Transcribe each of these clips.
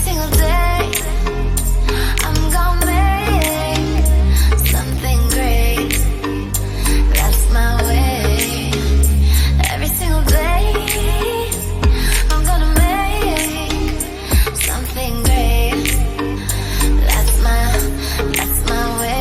single day I'm gonna make something great. That's my way. Every single day I'm gonna make something great. That's my way.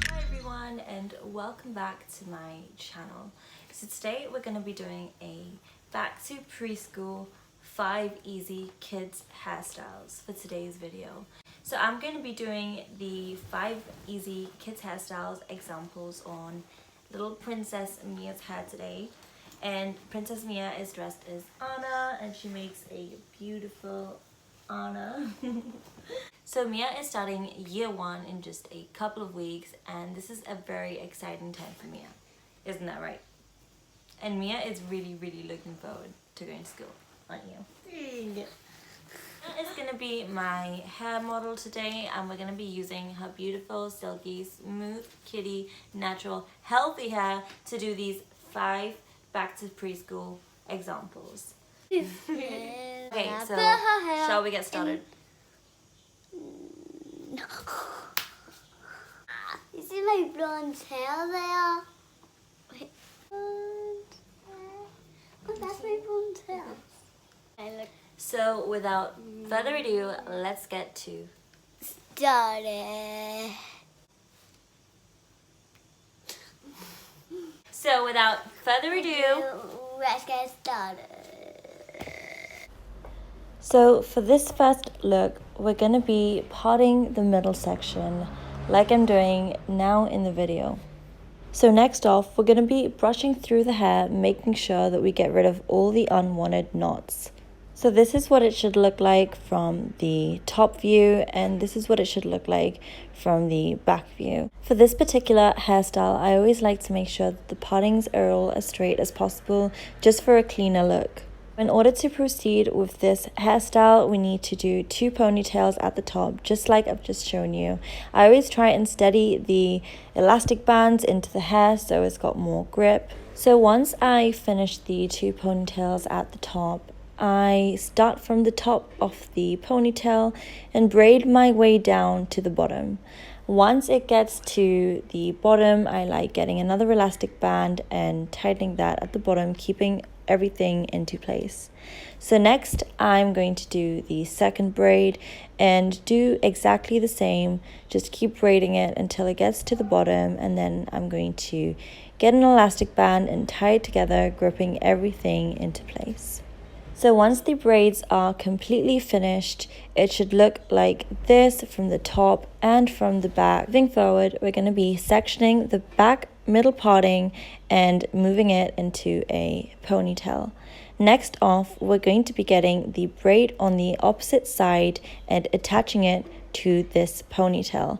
Hi everyone, and welcome back to my channel. So today we're going to be doing a back to preschool 5 easy kids hairstyles for today's video. So I'm going to be doing the 5 easy kids hairstyles examples on little Princess Mia's hair today. And Princess Mia is dressed as Anna, and she makes a beautiful Anna. So Mia is starting year 1 in just a couple of weeks, and this is a very exciting time for Mia. Isn't that right? And Mia is really looking forward to going to school, aren't you? Mia is going to be my hair model today, and we're going to be using her beautiful, silky, smooth, kitty, natural, healthy hair to do these 5 back to preschool examples. Okay, so shall we get started? You see my blonde hair there? Wait. Blonde hair. Oh, that's my blonde hair. I look So without further ado, let's get to started. So without further ado, Let's get started. so for this first look, we're going to be parting the middle section like I'm doing now in the video. So next off, we're going to be brushing through the hair, making sure that we get rid of all the unwanted knots. So this is what it should look like from the top view, and this is what it should look like from the back view. For this particular hairstyle, I always like to make sure that the partings are all as straight as possible, just for a cleaner look. In order to proceed with this hairstyle, we need to do 2 ponytails at the top, just like I've just shown you. I always try and steady the elastic bands into the hair so it's got more grip. So once I finish the 2 ponytails at the top, I start from the top of the ponytail and braid my way down to the bottom. Once it gets to the bottom, I like getting another elastic band and tightening that at the bottom, keeping everything into place. So next I'm going to do the second braid and do exactly the same. Just keep braiding it until it gets to the bottom, and then I'm going to get an elastic band and tie it together, gripping everything into place. So once the braids are completely finished, it should look like this from the top and from the back. Moving forward, we're going to be sectioning the back middle parting and moving it into a ponytail. Next off, we're going to be getting the braid on the opposite side and attaching it to this ponytail.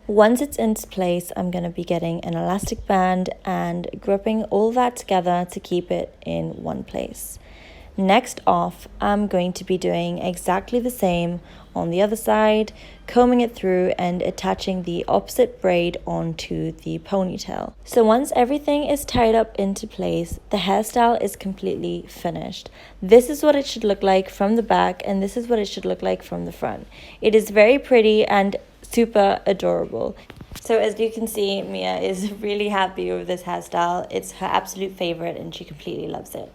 Once it's into place, I'm going to be getting an elastic band and gripping all that together to keep it in one place. Next off, I'm going to be doing exactly the same on the other side, combing it through and attaching the opposite braid onto the ponytail. So once everything is tied up into place, the hairstyle is completely finished. This is what it should look like from the back, and this is what it should look like from the front. It is very pretty and super adorable. So as you can see, Mia is really happy with this hairstyle. It's her absolute favorite and she completely loves it.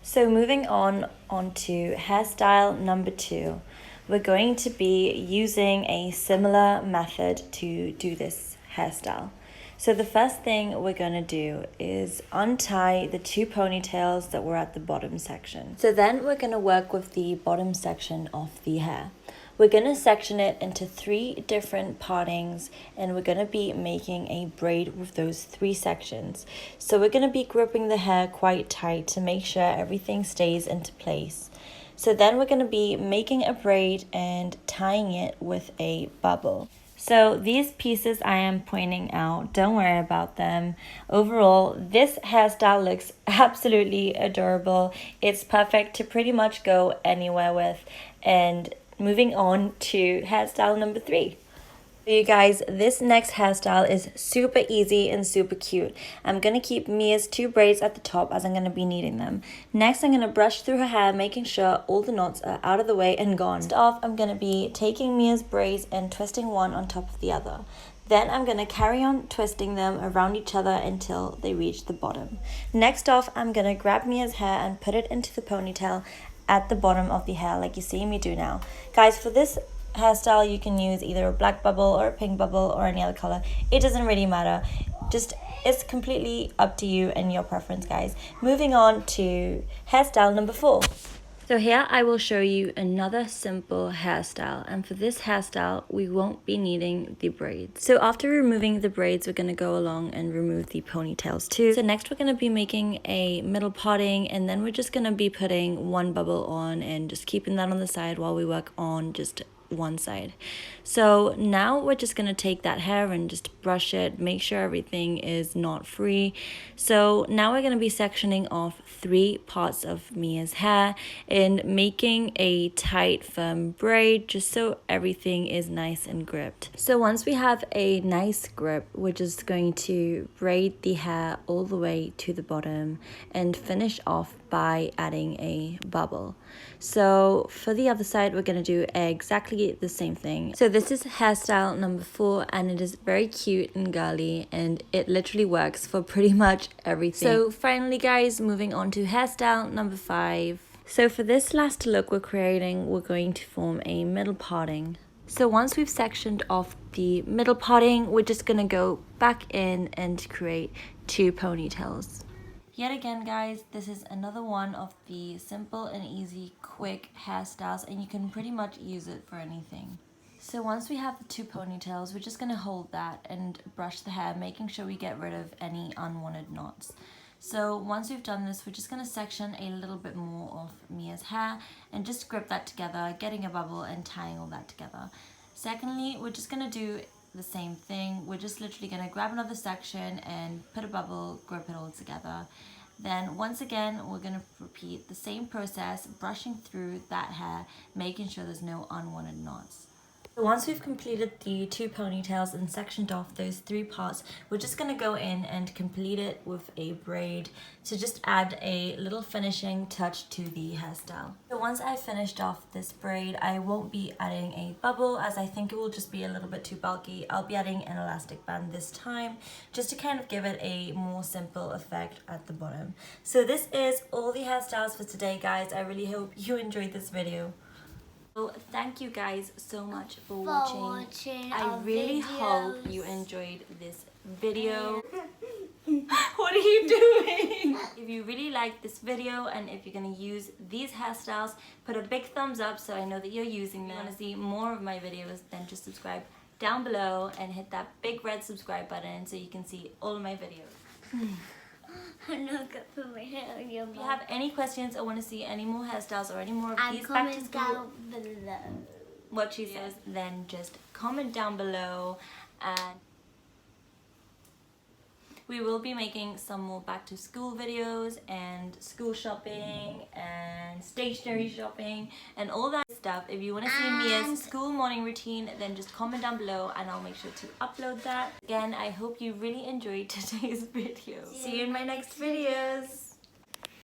So moving on to hairstyle number 2, we're going to be using a similar method to do this hairstyle. So the first thing we're going to do is untie the 2 ponytails that were at the bottom section. So then we're going to work with the bottom section of the hair. We're going to section it into 3 different partings, and we're going to be making a braid with those 3 sections. So we're going to be gripping the hair quite tight to make sure everything stays into place. So then we're going to be making a braid and tying it with a bubble. So these pieces I am pointing out, don't worry about them. Overall, this hairstyle looks absolutely adorable. It's perfect to pretty much go anywhere with. And moving on to hairstyle number 3. You guys, this next hairstyle is super easy and super cute. I'm going to keep Mia's 2 braids at the top as I'm going to be needing them. Next, I'm going to brush through her hair, making sure all the knots are out of the way and gone. First off, I'm going to be taking Mia's braids and twisting one on top of the other. Then I'm going to carry on twisting them around each other until they reach the bottom. Next off, I'm going to grab Mia's hair and put it into the ponytail at the bottom of the hair like you see me do now. Guys, for this hairstyle you can use either a black bubble or a pink bubble or any other color. It doesn't really matter. Just it's completely up to you and your preference, guys. Moving on to hairstyle number 4. So here I will show you another simple hairstyle, and for this hairstyle we won't be needing the braids. So after removing the braids, we're going to go along and remove the ponytails too. So next we're going to be making a middle parting, and then we're just going to be putting one bubble on and just keeping that on the side while we work on just one side. So now we're just going to take that hair and just brush it, make sure everything is knot free. So now we're going to be sectioning off 3 parts of Mia's hair and making a tight firm braid just so everything is nice and gripped. So once we have a nice grip, we're just going to braid the hair all the way to the bottom and finish off by adding a bubble. So for the other side, we're going to do exactly the same thing. So this is hairstyle number 4, and it is very cute and girly, and it literally works for pretty much everything. So finally, guys, moving on to hairstyle number 5. So for this last look we're creating, we're going to form a middle parting. So once we've sectioned off the middle parting, we're just going to go back in and create 2 ponytails. Yet again, guys, this is another one of the simple and easy quick hairstyles, and you can pretty much use it for anything. So once we have the 2 ponytails, we're just going to hold that and brush the hair, making sure we get rid of any unwanted knots. So once we've done this, we're just going to section a little bit more of Mia's hair and just grip that together, getting a bubble and tying all that together. Secondly, we're just going to do the same thing. We're just literally going to grab another section and put a bubble, grip it all together. Then once again, we're going to repeat the same process, brushing through that hair, making sure there's no unwanted knots. So once we've completed the 2 ponytails and sectioned off those 3 parts, we're just going to go in and complete it with a braid to just add a little finishing touch to the hairstyle. So once I've finished off this braid, I won't be adding a bubble as I think it will just be a little bit too bulky. I'll be adding an elastic band this time just to kind of give it a more simple effect at the bottom. So this is all the hairstyles for today, guys. I really hope you enjoyed this video. So thank you guys so much for watching. I really hope you enjoyed this video. What are you doing? If you really liked this video and if you're going to use these hairstyles, put a big thumbs up so I know that you're using them. If you want to see more of my videos, then just subscribe down below and hit that big red subscribe button so you can see all of my videos. I'm not gonna put my hair on your If you have any questions or want to see any more hairstyles or any more of these back to comment school, down below what she says, then just comment down below, and we will be making some more back to school videos and school shopping and stationery shopping and all that stuff. If you want to see Mia's school morning routine, then just comment down below and I'll make sure to upload that. Again, I hope you really enjoyed today's video. See you in my next videos.